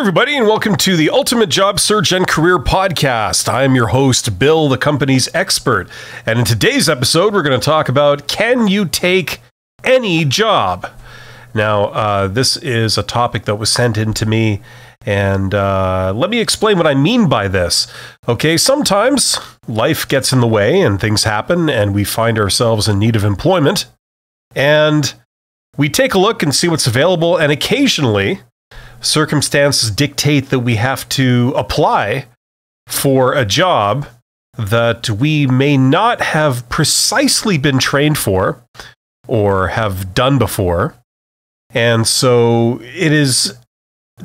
everybody, and welcome to the Ultimate Job Search and Career Podcast. I'm your host, Bill, the company's expert. And in today's episode, we're going to talk about, can you take any job? Now, this is a topic that was sent in to me, and let me explain what I mean by this. Okay, sometimes life gets in the way and things happen, and we find ourselves in need of employment. And we take a look and see what's available, and occasionally circumstances dictate that we have to apply for a job that we may not have precisely been trained for or have done before. And so it is,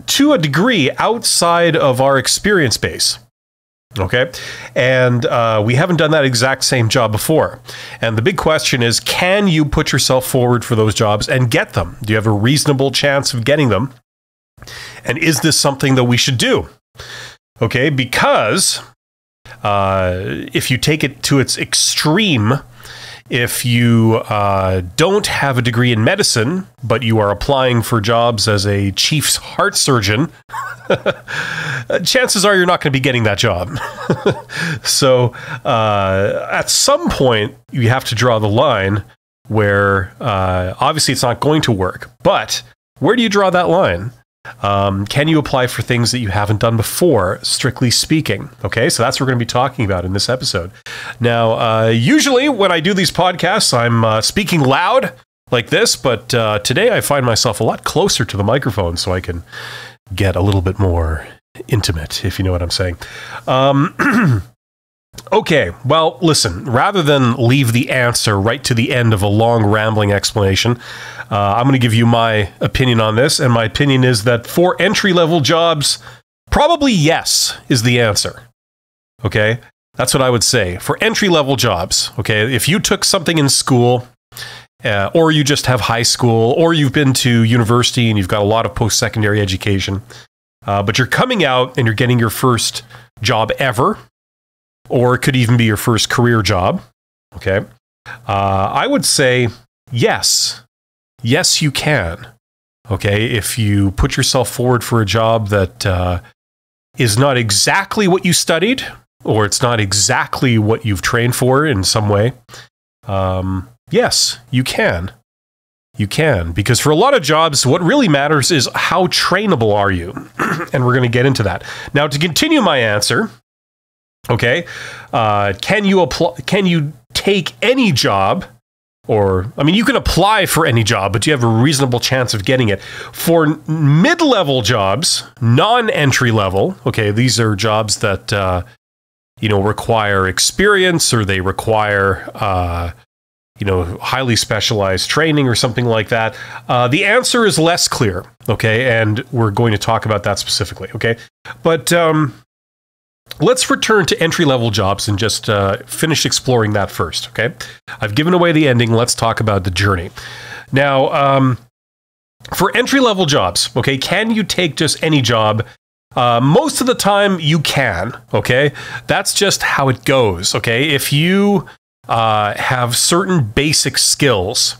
to a degree, outside of our experience base. Okay? And we haven't done that exact same job before. And the big question is, can you put yourself forward for those jobs and get them? Do you have a reasonable chance of getting them? And is this something that we should do? Okay, because if you take it to its extreme, if you don't have a degree in medicine, but you are applying for jobs as a chief's heart surgeon, chances are you're not going to be getting that job. So at some point, you have to draw the line where obviously it's not going to work. But where do you draw that line? Can you apply for things that you haven't done before, strictly speaking? Okay, so that's what we're going to be talking about in this episode. Now, usually when I do these podcasts, I'm speaking loud like this, but today I find myself a lot closer to the microphone so I can get a little bit more intimate, if you know what I'm saying. Okay, well, listen, rather than leave the answer right to the end of a long, rambling explanation, I'm going to give you my opinion on this, and my opinion is that for entry-level jobs, probably yes is the answer. Okay? That's what I would say. For entry-level jobs, okay, if you took something in school, or you just have high school, or you've been to university and you've got a lot of post-secondary education, but you're coming out and you're getting your first job ever, or it could even be your first career job, okay? I would say yes. Yes, you can, okay? If you put yourself forward for a job that is not exactly what you studied, or it's not exactly what you've trained for in some way, yes, you can. You can, because for a lot of jobs, what really matters is how trainable are you? And we're going to get into that. Now, to continue my answer, okay, can you take any job? Or, I mean, you can apply for any job, but you have a reasonable chance of getting it. For mid-level jobs, non-entry level, okay, these are jobs that, require experience, or they require, highly specialized training or something like that. The answer is less clear, okay, and we're going to talk about that specifically, okay? But let's return to entry-level jobs and just finish exploring that first, okay? I've given away the ending. Let's talk about the journey. Now, for entry-level jobs, okay, can you take just any job? Most of the time, you can, okay? That's just how it goes, okay? If you have certain basic skills,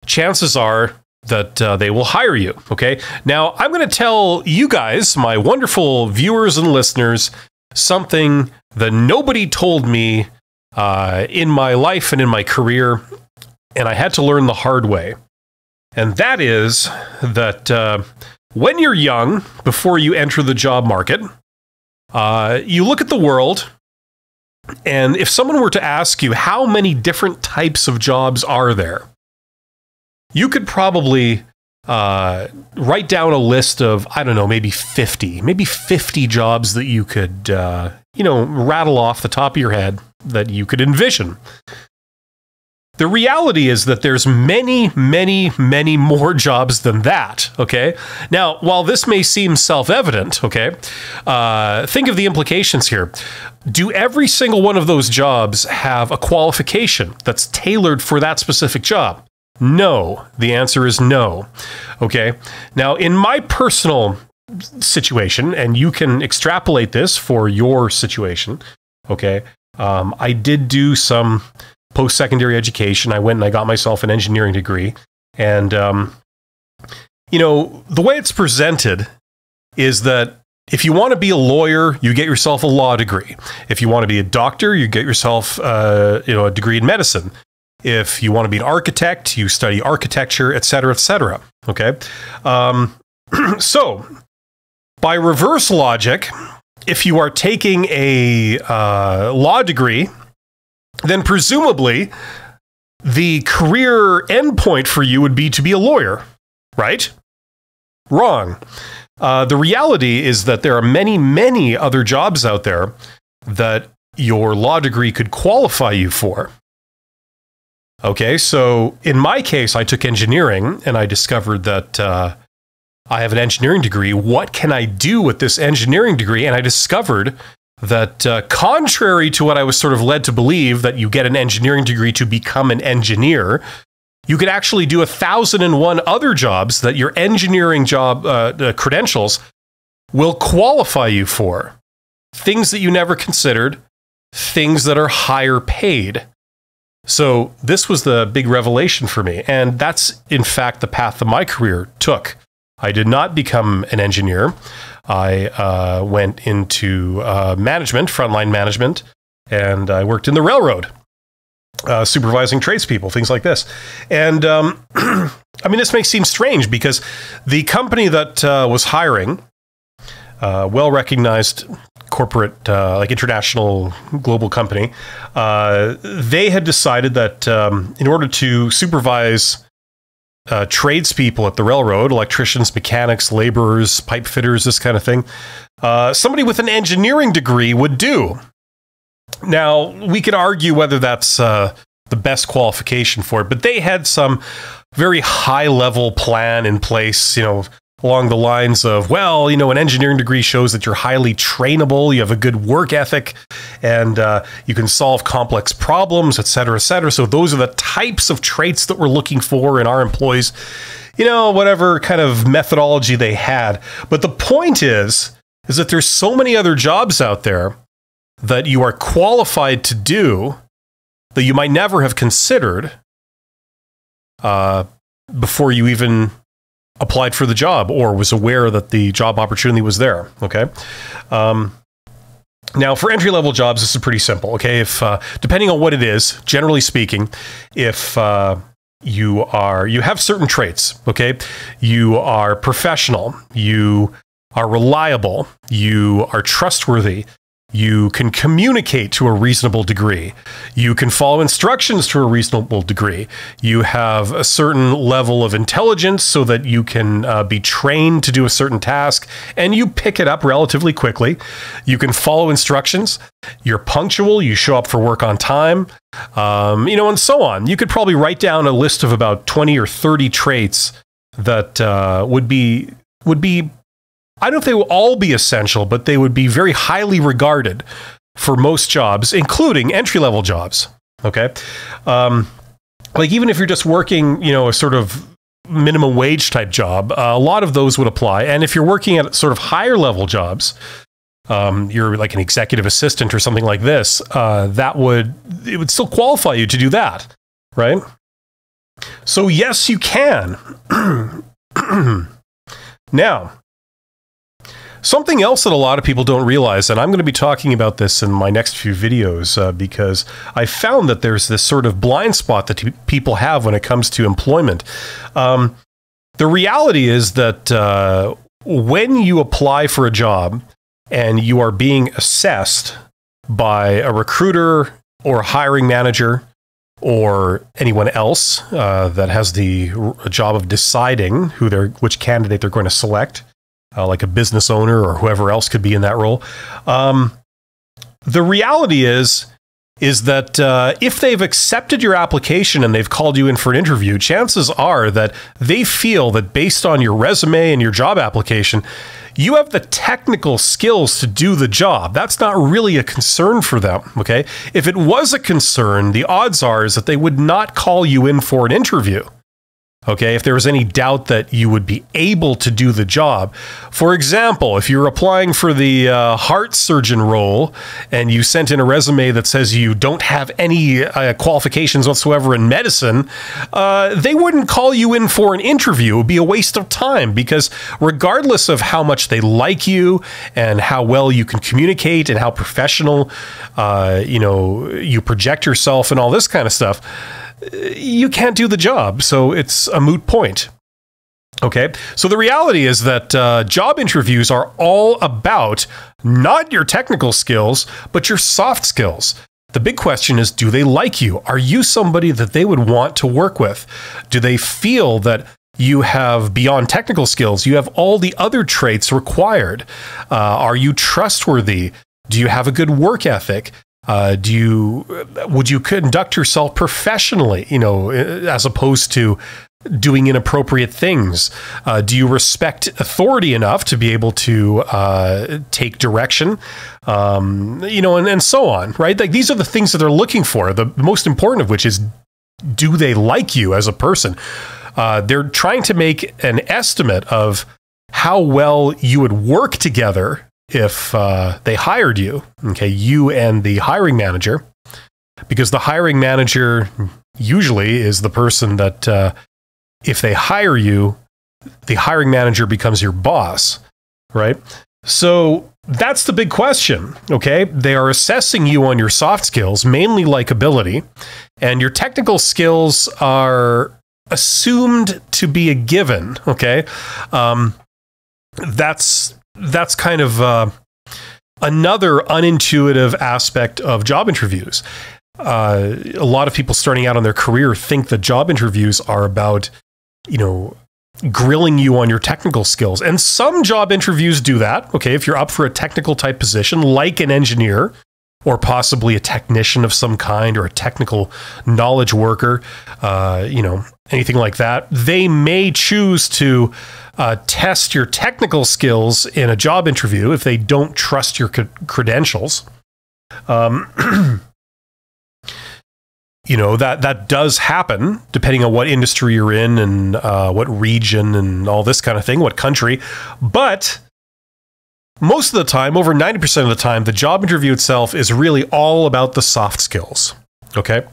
chances are that they will hire you, okay? Now, I'm going to tell you guys, my wonderful viewers and listeners, something that nobody told me in my life and in my career, and I had to learn the hard way. And that is that when you're young, before you enter the job market, you look at the world, and if someone were to ask you, how many different types of jobs are there? You could probably write down a list of, I don't know, maybe 50 jobs that you could, rattle off the top of your head that you could envision. The reality is that there's many, many, many more jobs than that, okay? Now, while this may seem self-evident, okay, think of the implications here. Do every single one of those jobs have a qualification that's tailored for that specific job? No. The answer is no. Okay. Now, in my personal situation, and you can extrapolate this for your situation, okay, I did do some post-secondary education. I went and I got myself an engineering degree. And, the way it's presented is that if you want to be a lawyer, you get yourself a law degree. If you want to be a doctor, you get yourself a degree in medicine. If you want to be an architect, you study architecture, et cetera, et cetera. Okay. So by reverse logic, if you are taking a law degree, then presumably the career endpoint for you would be to be a lawyer, right? Wrong. The reality is that there are many, many other jobs out there that your law degree could qualify you for. Okay, so in my case, I took engineering and I discovered that I have an engineering degree. What can I do with this engineering degree? And I discovered that contrary to what I was sort of led to believe, that you get an engineering degree to become an engineer, you could actually do 1,001 other jobs that your engineering job credentials will qualify you for. Things that you never considered, things that are higher paid. So this was the big revelation for me. And that's, in fact, the path that my career took. I did not become an engineer. I went into management, frontline management, and I worked in the railroad, supervising tradespeople, things like this. And I mean, this may seem strange because the company that was hiring, well-recognized corporate, like international global company, they had decided that in order to supervise tradespeople at the railroad, electricians, mechanics, laborers, pipe fitters, this kind of thing, somebody with an engineering degree would do. Now, we could argue whether that's the best qualification for it, but they had some very high-level plan in place, along the lines of, well, an engineering degree shows that you're highly trainable, you have a good work ethic, and you can solve complex problems, et cetera, et cetera. So those are the types of traits that we're looking for in our employees, whatever kind of methodology they had. But the point is that there's so many other jobs out there that you are qualified to do that you might never have considered before you even applied for the job or was aware that the job opportunity was there. Okay. Now for entry-level jobs, this is pretty simple. Okay. If, depending on what it is, generally speaking, if, you have certain traits, okay? You are professional, you are reliable, you are trustworthy, you can communicate to a reasonable degree. You can follow instructions to a reasonable degree. You have a certain level of intelligence so that you can be trained to do a certain task, and you pick it up relatively quickly. You can follow instructions. You're punctual. You show up for work on time, and so on. You could probably write down a list of about 20 or 30 traits that would be I don't know if they will all be essential, but they would be very highly regarded for most jobs, including entry-level jobs. Okay. Like even if you're just working, a sort of minimum wage type job, a lot of those would apply. And if you're working at sort of higher level jobs, you're like an executive assistant or something like this, it would still qualify you to do that. Right. So yes, you can. Now, something else that a lot of people don't realize, and I'm going to be talking about this in my next few videos, because I found that there's this sort of blind spot that people have when it comes to employment. The reality is that when you apply for a job and you are being assessed by a recruiter or a hiring manager or anyone else that has the job of deciding which candidate they're going to select, like a business owner or whoever else could be in that role. The reality is that if they've accepted your application and they've called you in for an interview, chances are that they feel that based on your resume and your job application, you have the technical skills to do the job. That's not really a concern for them, okay? If it was a concern, the odds are is that they would not call you in for an interview. Okay, if there was any doubt that you would be able to do the job. For example, if you're applying for the heart surgeon role and you sent in a resume that says you don't have any qualifications whatsoever in medicine, they wouldn't call you in for an interview. It would be a waste of time, because regardless of how much they like you and how well you can communicate and how professional, you project yourself and all this kind of stuff, you can't do the job. So it's a moot point. Okay, so the reality is that job interviews are all about not your technical skills, but your soft skills. The big question is, do they like you? Are you somebody that they would want to work with? Do they feel that you have, beyond technical skills, you have all the other traits required? Are you trustworthy? Do you have a good work ethic? Would you conduct yourself professionally, as opposed to doing inappropriate things? Do you respect authority enough to be able to take direction? And so on, right? Like, these are the things that they're looking for. The most important of which is, do they like you as a person? They're trying to make an estimate of how well you would work together if they hired you, okay, you and the hiring manager, because the hiring manager usually is the person that, if they hire you, the hiring manager becomes your boss, right? So that's the big question, okay? They are assessing you on your soft skills, mainly likability, and your technical skills are assumed to be a given, okay? That's kind of another unintuitive aspect of job interviews. A lot of people starting out on their career think that job interviews are about, grilling you on your technical skills. And some job interviews do that. Okay, if you're up for a technical type position, like an engineer, or possibly a technician of some kind, or a technical knowledge worker, anything like that, they may choose to test your technical skills in a job interview if they don't trust your credentials. That does happen depending on what industry you're in and what region and all this kind of thing, what country. But most of the time, over 90% of the time, the job interview itself is really all about the soft skills. Okay,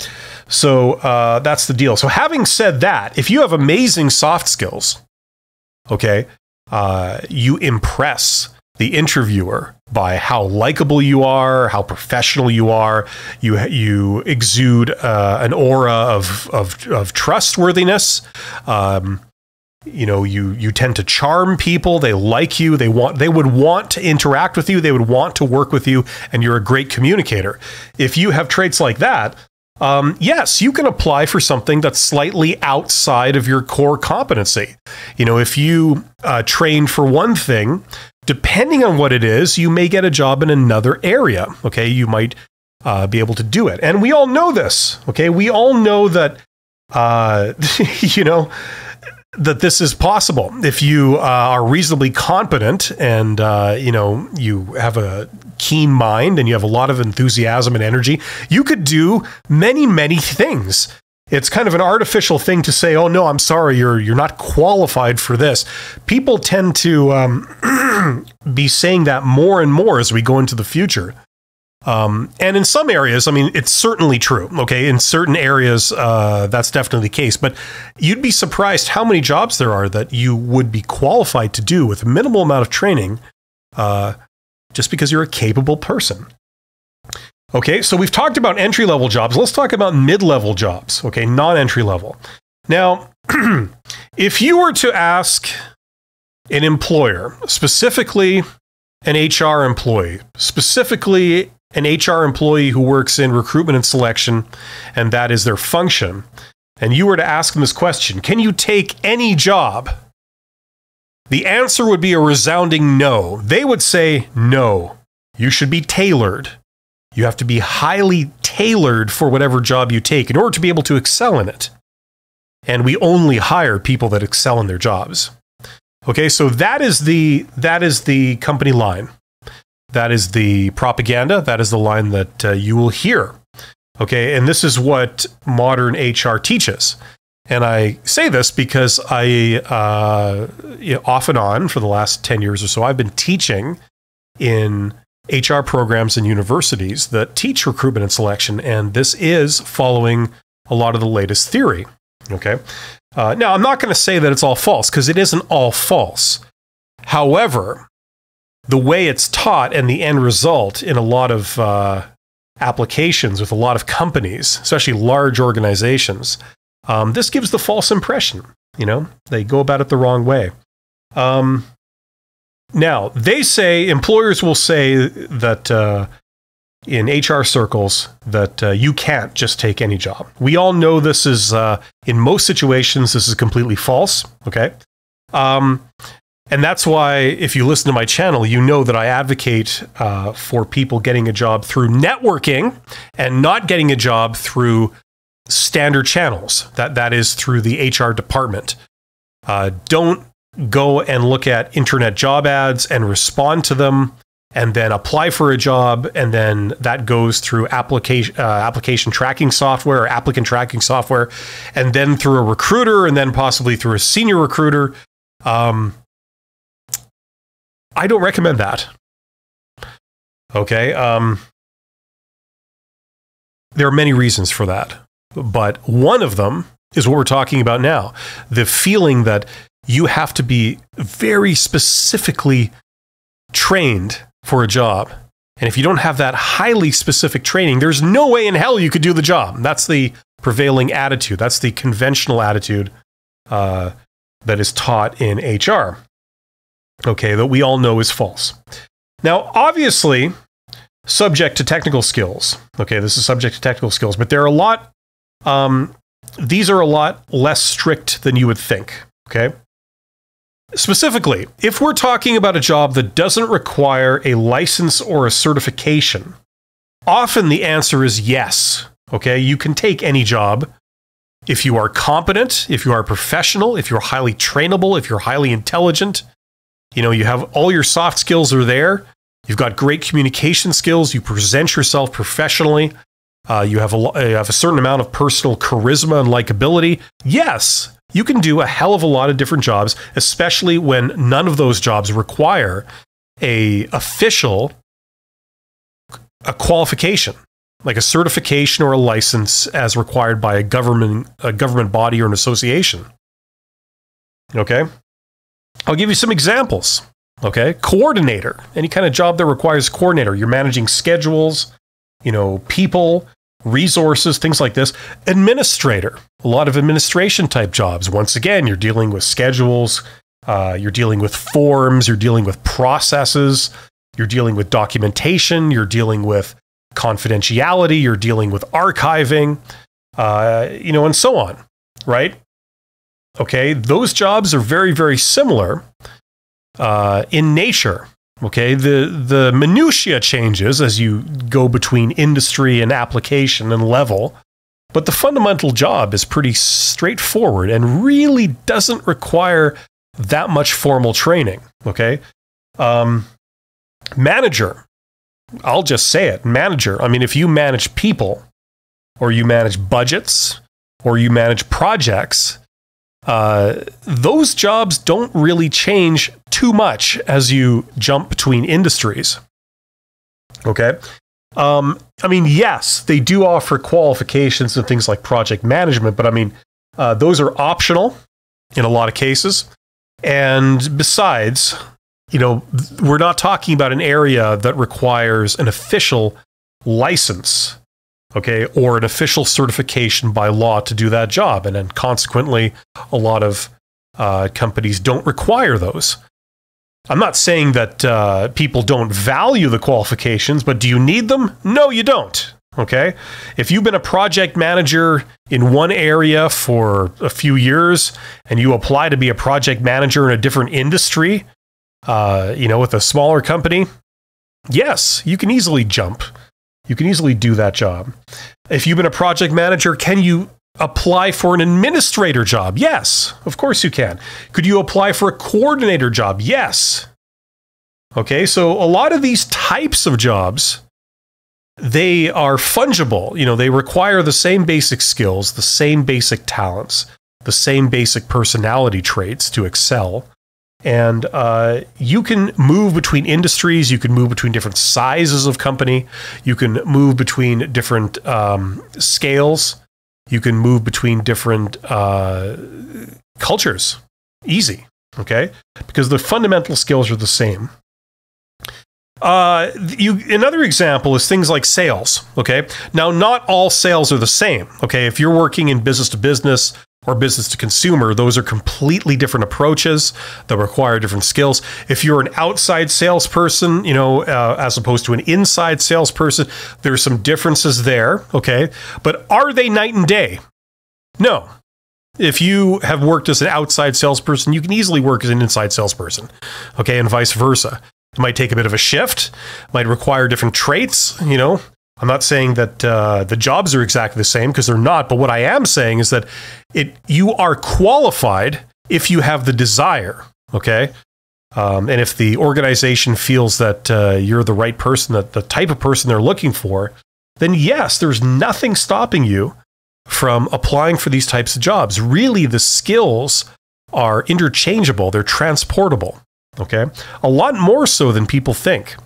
so that's the deal. So having said that, if you have amazing soft skills, okay, you impress the interviewer by how likable you are, how professional you are. You exude an aura of trustworthiness. You tend to charm people. They like you. They would want to interact with you. They would want to work with you, and you're a great communicator. If you have traits like that, yes, you can apply for something that's slightly outside of your core competency. If you train for one thing, depending on what it is, you may get a job in another area. Okay, you might be able to do it, and we all know this. Okay, we all know that that this is possible if you are reasonably competent and you have a keen mind and you have a lot of enthusiasm and energy. You could do many, many things. It's kind of an artificial thing to say, "Oh no, I'm sorry, you're not qualified for this." People tend to be saying that more and more as we go into the future. And in some areas, I mean, it's certainly true. Okay, in certain areas, that's definitely the case. But you'd be surprised how many jobs there are that you would be qualified to do with a minimal amount of training, just because you're a capable person. Okay, so we've talked about entry-level jobs. Let's talk about mid-level jobs. Okay, non-entry level. Now, if you were to ask an employer, specifically an HR employee, specifically an HR employee who works in recruitment and selection, and that is their function, and you were to ask them this question, can you take any job? The answer would be a resounding no. They would say, no, you should be tailored. You have to be highly tailored for whatever job you take in order to be able to excel in it. And we only hire people that excel in their jobs. Okay, so that is the company line. That is the propaganda. That is the line that you will hear. Okay, and this is what modern HR teaches. And I say this because I, off and on for the last 10 years or so, I've been teaching in HR programs and universities that teach recruitment and selection. And this is following a lot of the latest theory. Okay. Now, I'm not going to say that it's all false, because it isn't all false. However, the way it's taught and the end result in a lot of applications with a lot of companies, especially large organizations, this gives the false impression. They go about it the wrong way. Now, they say, employers will say that in HR circles that you can't just take any job. We all know this is, in most situations, this is completely false, okay? And that's why, if you listen to my channel, you know that I advocate for people getting a job through networking and not getting a job through standard channels. That is through the HR department. Don't go and look at internet job ads and respond to them and then apply for a job, and then that goes through application tracking software or applicant tracking software, and then through a recruiter, and then possibly through a senior recruiter. I don't recommend that. Okay. There are many reasons for that, but one of them is what we're talking about now. The feeling that you have to be very specifically trained for a job. And if you don't have that highly specific training, there's no way in hell you could do the job. That's the prevailing attitude. That's the conventional attitude that is taught in HR. Okay, that we all know is false. Now, obviously, subject to technical skills. Okay, this is subject to technical skills, but they're a lot, these are a lot less strict than you would think. Okay. Specifically, if we're talking about a job that doesn't require a license or a certification, often the answer is yes. Okay, you can take any job if you are competent, if you are professional, if you're highly trainable, if you're highly intelligent. You have all your soft skills are there. You've got great communication skills. You present yourself professionally. You have a certain amount of personal charisma and likability. Yes, you can do a hell of a lot of different jobs, especially when none of those jobs require a qualification, like a certification or a license as required by a government body or an association. Okay? I'll give you some examples. Okay? Coordinator, any kind of job that requires coordinator. You're managing schedules, people, resources, things like this. Administrator, a lot of administration type jobs. Once again, you're dealing with schedules, you're dealing with forms, you're dealing with processes, you're dealing with documentation, you're dealing with confidentiality, you're dealing with archiving, and so on, right? Okay, those jobs are very, very similar in nature. Okay, the minutiae changes as you go between industry and application and level, but the fundamental job is pretty straightforward and really doesn't require that much formal training. Okay, manager, I'll just say it, manager. I mean, if you manage people, or you manage budgets, or you manage projects, those jobs don't really change too much as you jump between industries. Okay. I mean, yes, they do offer qualifications and things like project management, but I mean, those are optional in a lot of cases. And besides, we're not talking about an area that requires an official license, okay, or an official certification by law to do that job. And then consequently, a lot of companies don't require those. I'm not saying that people don't value the qualifications, but do you need them? No, you don't. Okay. If you've been a project manager in one area for a few years and you apply to be a project manager in a different industry, with a smaller company, yes, you can easily jump. You can easily do that job. If you've been a project manager, can you apply for an administrator job? Yes, of course you can. Could you apply for a coordinator job? Yes. Okay, so a lot of these types of jobs, they are fungible. They require the same basic skills, the same basic talents. the same basic personality traits to excel. And you can move between industries. You can move between different sizes of company. You can move between different scales. You can move between different cultures. Easy, okay? Because the fundamental skills are the same. Another example is things like sales, okay? Now, not all sales are the same, okay? If you're working in business to business or business to consumer, those are completely different approaches that require different skills. If you're an outside salesperson, as opposed to an inside salesperson, there's some differences there, okay? But are they night and day? No. If you have worked as an outside salesperson, you can easily work as an inside salesperson, okay? And vice versa. It might take a bit of a shift, might require different traits, I'm not saying that the jobs are exactly the same, because they're not. But what I am saying is that you are qualified if you have the desire, okay? And if the organization feels that you're the right person, that the type of person they're looking for, then yes, there's nothing stopping you from applying for these types of jobs. Really, the skills are interchangeable. They're transportable, okay? A lot more so than people think.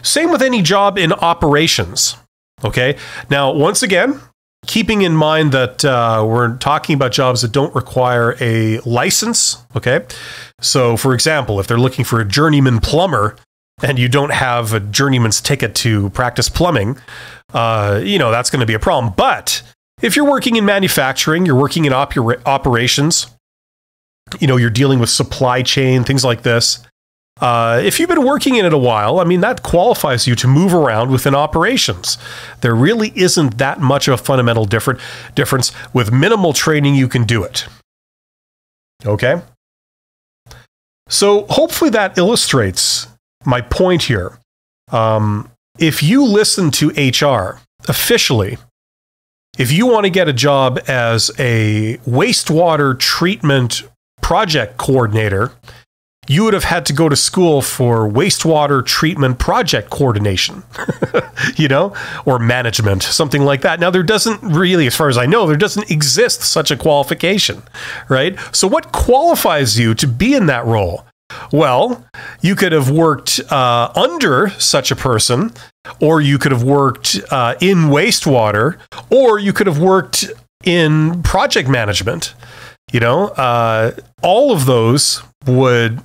Same with any job in operations, okay? Now, once again, keeping in mind that we're talking about jobs that don't require a license, okay? So, for example, if they're looking for a journeyman plumber and you don't have a journeyman's ticket to practice plumbing, that's going to be a problem. But if you're working in manufacturing, you're working in operations, you're dealing with supply chain, things like this. If you've been working in it a while, that qualifies you to move around within operations. There really isn't that much of a fundamental difference. With minimal training, you can do it. Okay? So hopefully that illustrates my point here. If you listen to HR officially, if you want to get a job as a wastewater treatment project coordinator, you would have had to go to school for wastewater treatment project coordination, or management, something like that. Now, there doesn't really, as far as I know, there doesn't exist such a qualification, right? So what qualifies you to be in that role? Well, you could have worked under such a person, or you could have worked in wastewater, or you could have worked in project management. All of those would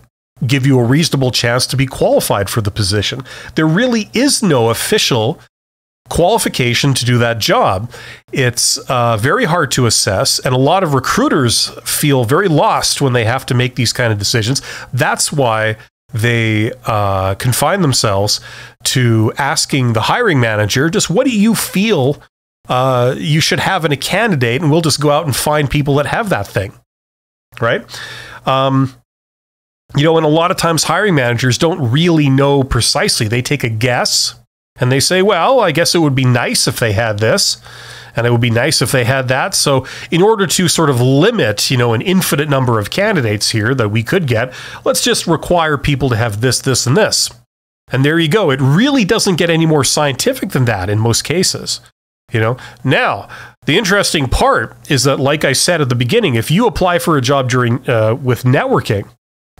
give you a reasonable chance to be qualified for the position. There really is no official qualification to do that job. It's very hard to assess, and a lot of recruiters feel very lost when they have to make these kind of decisions. That's why they confine themselves to asking the hiring manager, just what do you feel you should have in a candidate, and we'll just go out and find people that have that thing, right? And a lot of times hiring managers don't really know precisely. They take a guess and they say, well, I guess it would be nice if they had this, and it would be nice if they had that. So in order to sort of limit, an infinite number of candidates here that we could get, let's just require people to have this, this, and this. And there you go. It really doesn't get any more scientific than that in most cases. Now, the interesting part is that, like I said at the beginning, if you apply for a job with networking,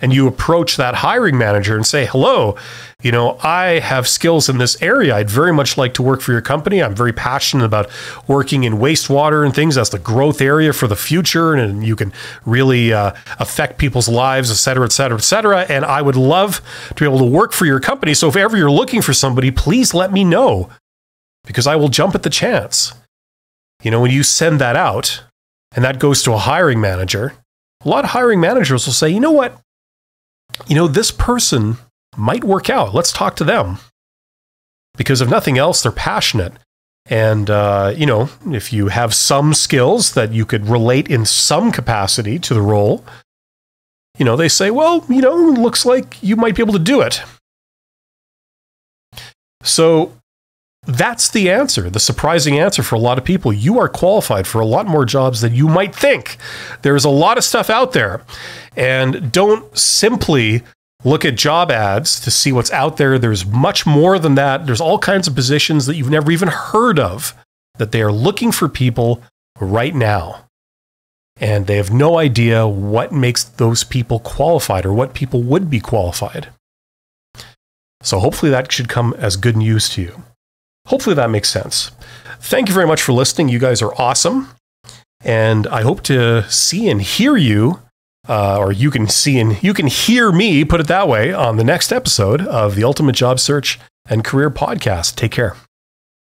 and you approach that hiring manager and say, hello, I have skills in this area. I'd very much like to work for your company. I'm very passionate about working in wastewater and things. That's the growth area for the future, and you can really affect people's lives, et cetera, et cetera, et cetera. And I would love to be able to work for your company. So if ever you're looking for somebody, please let me know, because I will jump at the chance. When you send that out and that goes to a hiring manager, a lot of hiring managers will say, you know what? This person might work out. Let's talk to them. Because if nothing else, they're passionate. And, if you have some skills that you could relate in some capacity to the role, they say, well, looks like you might be able to do it. So that's the answer, the surprising answer for a lot of people. You are qualified for a lot more jobs than you might think. There's a lot of stuff out there. And don't simply look at job ads to see what's out there. There's much more than that. There's all kinds of positions that you've never even heard of that they are looking for people right now. and they have no idea what makes those people qualified or what people would be qualified. So hopefully that should come as good news to you. Hopefully that makes sense. Thank you very much for listening. You guys are awesome. And I hope to see and hear you, or you can hear me, put it that way, on the next episode of the Ultimate Job Search and Career Podcast. Take care.